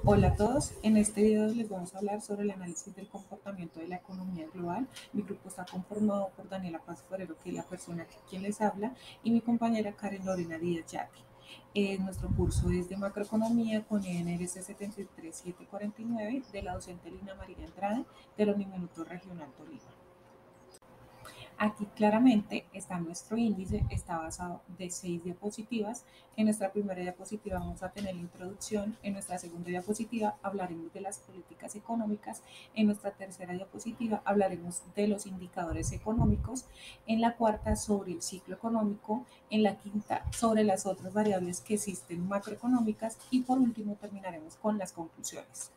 Hola a todos, en este video les vamos a hablar sobre el análisis del comportamiento de la economía global. Mi grupo está conformado por Daniela Paz Forero, que es la persona quien les habla, y mi compañera Karen Lorena Díaz Yaqui. Nuestro curso es de macroeconomía con ENRC 73749 de la docente Lina María Andrade de la Uniminuto Regional Tolima. Aquí claramente está nuestro índice, está basado de 6 diapositivas. En nuestra primera diapositiva vamos a tener la introducción, en nuestra segunda diapositiva hablaremos de las políticas económicas, en nuestra tercera diapositiva hablaremos de los indicadores económicos, en la cuarta sobre el ciclo económico, en la quinta sobre las otras variables que existen macroeconómicas y por último terminaremos con las conclusiones.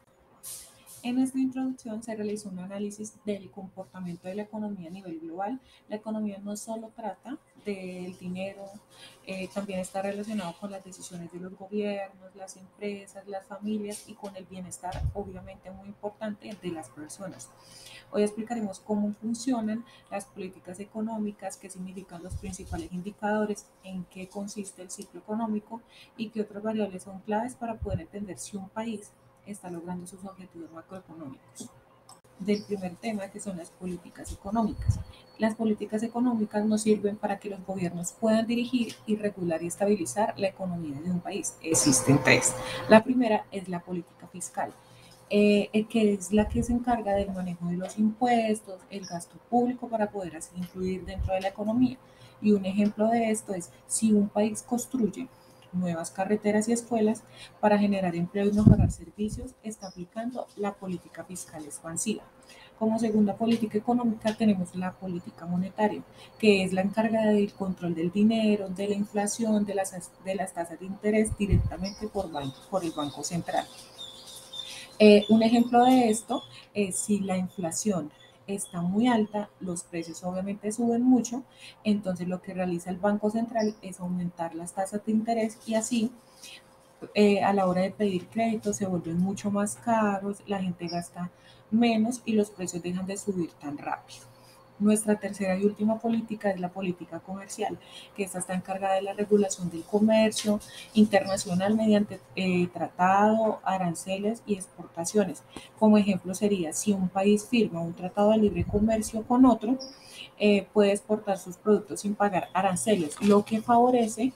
En esta introducción se realizó un análisis del comportamiento de la economía a nivel global. La economía no solo trata del dinero, también está relacionado con las decisiones de los gobiernos, las empresas, las familias y con el bienestar, obviamente muy importante, de las personas. Hoy explicaremos cómo funcionan las políticas económicas, qué significan los principales indicadores, en qué consiste el ciclo económico y qué otras variables son claves para poder entender si un país está logrando sus objetivos macroeconómicos. Del primer tema, que son las políticas económicas. Las políticas económicas nos sirven para que los gobiernos puedan dirigir y regular y estabilizar la economía de un país. Existen tres. La primera es la política fiscal, que es la que se encarga del manejo de los impuestos, el gasto público para poder así influir dentro de la economía. Y un ejemplo de esto es si un país construye nuevas carreteras y escuelas para generar empleo y mejorar servicios, está aplicando la política fiscal expansiva. Como segunda política económica tenemos la política monetaria, que es la encargada del control del dinero, de la inflación, de las tasas de interés directamente por el Banco Central. Un ejemplo de esto es si la inflación está muy alta, los precios obviamente suben mucho, entonces lo que realiza el Banco Central es aumentar las tasas de interés y así a la hora de pedir crédito se vuelven mucho más caros, la gente gasta menos y los precios dejan de subir tan rápido. Nuestra tercera y última política es la política comercial, que esta está encargada de la regulación del comercio internacional mediante tratado, aranceles y exportaciones. Como ejemplo sería, si un país firma un tratado de libre comercio con otro, puede exportar sus productos sin pagar aranceles, lo que favorece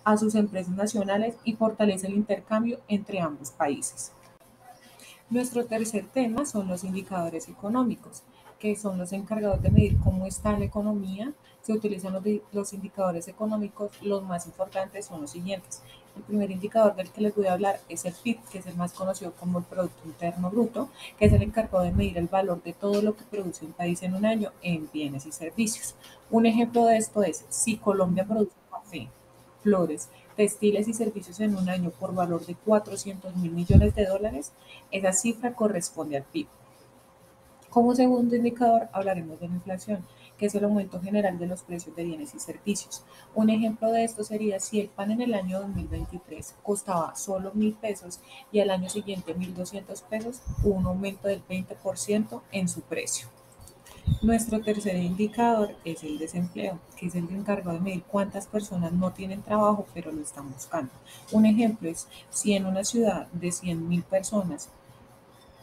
a sus empresas nacionales y fortalece el intercambio entre ambos países. Nuestro tercer tema son los indicadores económicos, que son los encargados de medir cómo está la economía. Se utilizan los indicadores económicos, los más importantes son los siguientes. El primer indicador del que les voy a hablar es el PIB, que es el más conocido como el Producto Interno Bruto, que es el encargado de medir el valor de todo lo que produce un país en un año en bienes y servicios. Un ejemplo de esto es, si Colombia produce café, flores, textiles y servicios en un año por valor de 400.000 millones de dólares, esa cifra corresponde al PIB. Como segundo indicador hablaremos de la inflación, que es el aumento general de los precios de bienes y servicios. Un ejemplo de esto sería si el pan en el año 2023 costaba solo 1.000 pesos y al año siguiente 1.200 pesos, hubo un aumento del 20% en su precio. Nuestro tercer indicador es el desempleo, que es el encargado de medir cuántas personas no tienen trabajo, pero lo están buscando. Un ejemplo es si en una ciudad de 100.000 personas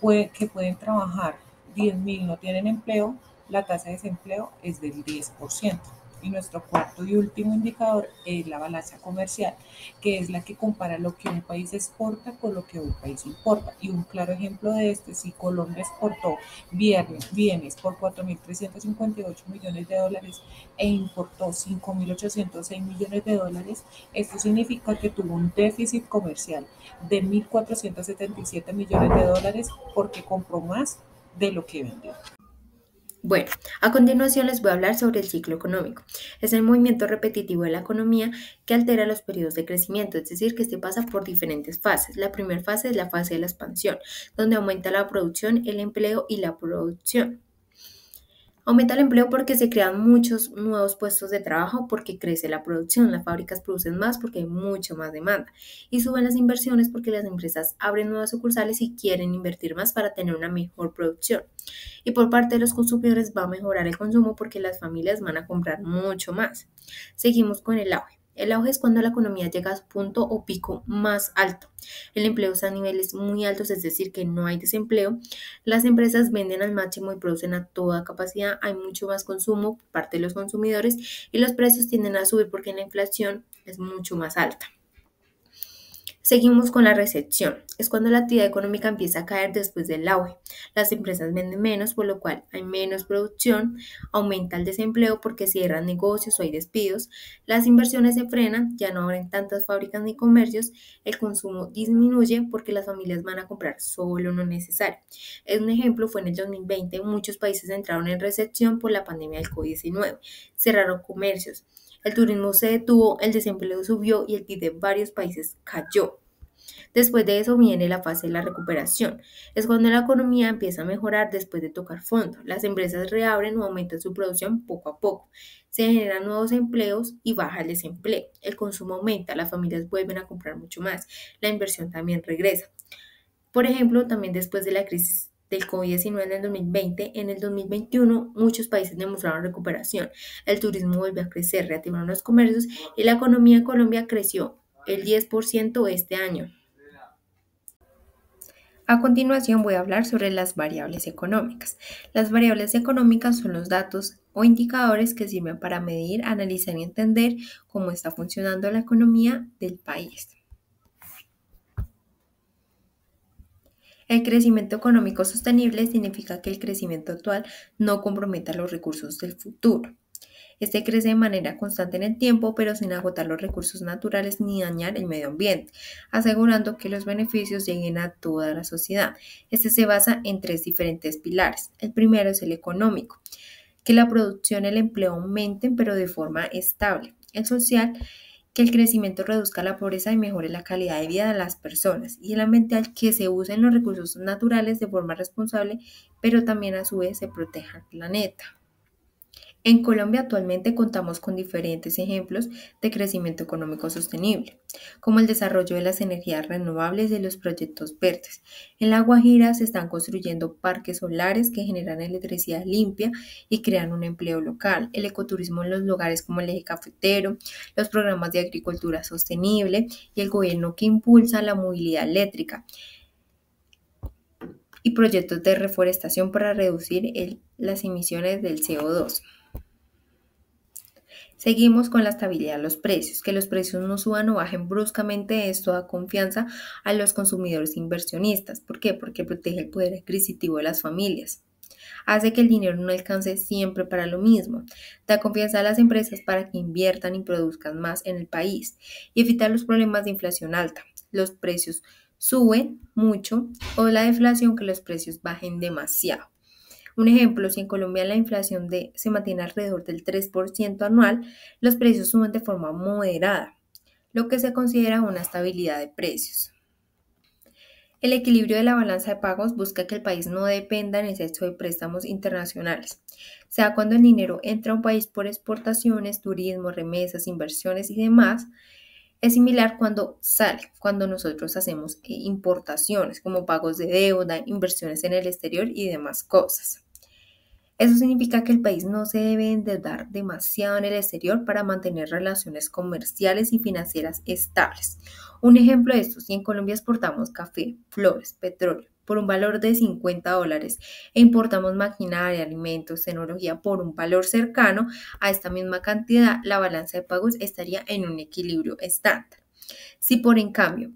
que pueden trabajar, 10.000 no tienen empleo, la tasa de desempleo es del 10%. Y nuestro cuarto y último indicador es la balanza comercial, que es la que compara lo que un país exporta con lo que un país importa. Y un claro ejemplo de esto es si Colombia exportó bienes por 4.358 millones de dólares e importó 5.806 millones de dólares, esto significa que tuvo un déficit comercial de 1.477 millones de dólares porque compró más de lo que vendió. Bueno, a continuación les voy a hablar sobre el ciclo económico. Es el movimiento repetitivo de la economía que altera los periodos de crecimiento, es decir, que este pasa por diferentes fases. La primera fase es la fase de la expansión, donde aumenta la producción, el empleo y la producción. Aumenta el empleo porque se crean muchos nuevos puestos de trabajo, porque crece la producción, las fábricas producen más porque hay mucha más demanda y suben las inversiones porque las empresas abren nuevas sucursales y quieren invertir más para tener una mejor producción. Y por parte de los consumidores va a mejorar el consumo porque las familias van a comprar mucho más. Seguimos con el auge. El auge es cuando la economía llega a su punto o pico más alto. El empleo está a niveles muy altos, es decir, que no hay desempleo. Las empresas venden al máximo y producen a toda capacidad. Hay mucho más consumo por parte de los consumidores y los precios tienden a subir porque la inflación es mucho más alta. Seguimos con la recesión. Es cuando la actividad económica empieza a caer después del auge. Las empresas venden menos, por lo cual hay menos producción, aumenta el desempleo porque cierran negocios o hay despidos, las inversiones se frenan, ya no abren tantas fábricas ni comercios, el consumo disminuye porque las familias van a comprar solo lo necesario. Un ejemplo fue en el 2020, muchos países entraron en recesión por la pandemia del COVID-19, cerraron comercios. El turismo se detuvo, el desempleo subió y el PIB de varios países cayó. Después de eso viene la fase de la recuperación. Es cuando la economía empieza a mejorar después de tocar fondo. Las empresas reabren o aumentan su producción poco a poco. Se generan nuevos empleos y baja el desempleo. El consumo aumenta, las familias vuelven a comprar mucho más. La inversión también regresa. Por ejemplo, también después de la crisis del COVID-19 en el 2020, en el 2021 muchos países demostraron recuperación. El turismo volvió a crecer, reactivaron los comercios y la economía en Colombia creció el 10% este año. A continuación voy a hablar sobre las variables económicas. Las variables económicas son los datos o indicadores que sirven para medir, analizar y entender cómo está funcionando la economía del país. El crecimiento económico sostenible significa que el crecimiento actual no comprometa los recursos del futuro. Este crece de manera constante en el tiempo, pero sin agotar los recursos naturales ni dañar el medio ambiente, asegurando que los beneficios lleguen a toda la sociedad. Este se basa en tres diferentes pilares. El primero es el económico, que la producción y el empleo aumenten, pero de forma estable. El social, que el crecimiento reduzca la pobreza y mejore la calidad de vida de las personas. Y el ambiental, que se usen los recursos naturales de forma responsable, pero también a su vez se proteja el planeta. En Colombia actualmente contamos con diferentes ejemplos de crecimiento económico sostenible, como el desarrollo de las energías renovables y de los proyectos verdes. En La Guajira se están construyendo parques solares que generan electricidad limpia y crean un empleo local, el ecoturismo en los lugares como el eje cafetero, los programas de agricultura sostenible y el gobierno que impulsa la movilidad eléctrica y proyectos de reforestación para reducir las emisiones del CO2. Seguimos con la estabilidad de los precios, que los precios no suban o bajen bruscamente, esto da confianza a los consumidores e inversionistas. ¿Por qué? Porque protege el poder adquisitivo de las familias. Hace que el dinero no alcance siempre para lo mismo. Da confianza a las empresas para que inviertan y produzcan más en el país y evitar los problemas de inflación alta. Los precios suben mucho o la deflación, que los precios bajen demasiado. Un ejemplo, si en Colombia la inflación se mantiene alrededor del 3% anual, los precios suben de forma moderada, lo que se considera una estabilidad de precios. El equilibrio de la balanza de pagos busca que el país no dependa en exceso de préstamos internacionales. Sea cuando el dinero entra a un país por exportaciones, turismo, remesas, inversiones y demás. Es similar cuando sale, cuando nosotros hacemos importaciones como pagos de deuda, inversiones en el exterior y demás cosas. Eso significa que el país no se debe endeudar demasiado en el exterior para mantener relaciones comerciales y financieras estables. Un ejemplo de esto, si en Colombia exportamos café, flores, petróleo por un valor de $50 e importamos maquinaria, alimentos, tecnología por un valor cercano a esta misma cantidad, la balanza de pagos estaría en un equilibrio estándar. Si por en cambio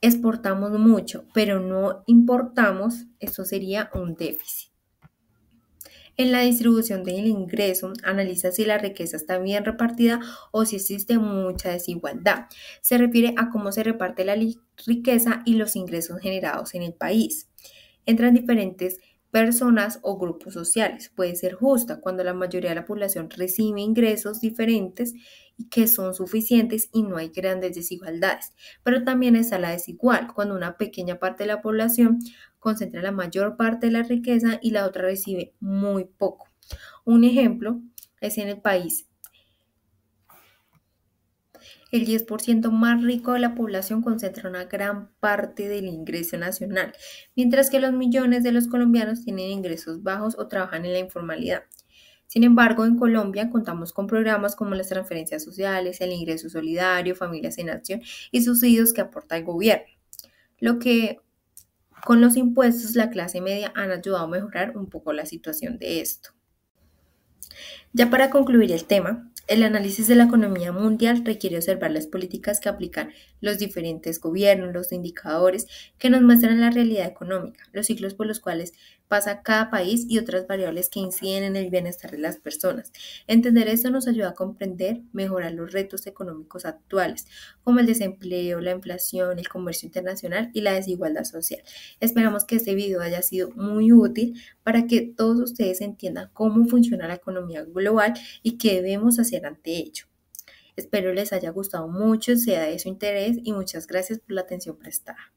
exportamos mucho pero no importamos, esto sería un déficit. En la distribución del ingreso, analiza si la riqueza está bien repartida o si existe mucha desigualdad. Se refiere a cómo se reparte la riqueza y los ingresos generados en el país. Entran diferentes personas o grupos sociales. Puede ser justa cuando la mayoría de la población recibe ingresos diferentes y que son suficientes y no hay grandes desigualdades. Pero también está la desigual, cuando una pequeña parte de la población concentra la mayor parte de la riqueza y la otra recibe muy poco. Un ejemplo es en el país. El 10% más rico de la población concentra una gran parte del ingreso nacional, mientras que los millones de los colombianos tienen ingresos bajos o trabajan en la informalidad. Sin embargo, en Colombia contamos con programas como las transferencias sociales, el ingreso solidario, Familias en Acción y subsidios que aporta el gobierno, lo que con los impuestos la clase media han ayudado a mejorar un poco la situación de esto. Ya para concluir el tema, el análisis de la economía mundial requiere observar las políticas que aplican los diferentes gobiernos, los indicadores que nos muestran la realidad económica, los ciclos por los cuales pasa cada país y otras variables que inciden en el bienestar de las personas. Entender esto nos ayuda a comprender, mejorar los retos económicos actuales, como el desempleo, la inflación, el comercio internacional y la desigualdad social. Esperamos que este video haya sido muy útil para que todos ustedes entiendan cómo funciona la economía global y qué debemos hacer ante ello. Espero les haya gustado mucho, sea de su interés y muchas gracias por la atención prestada.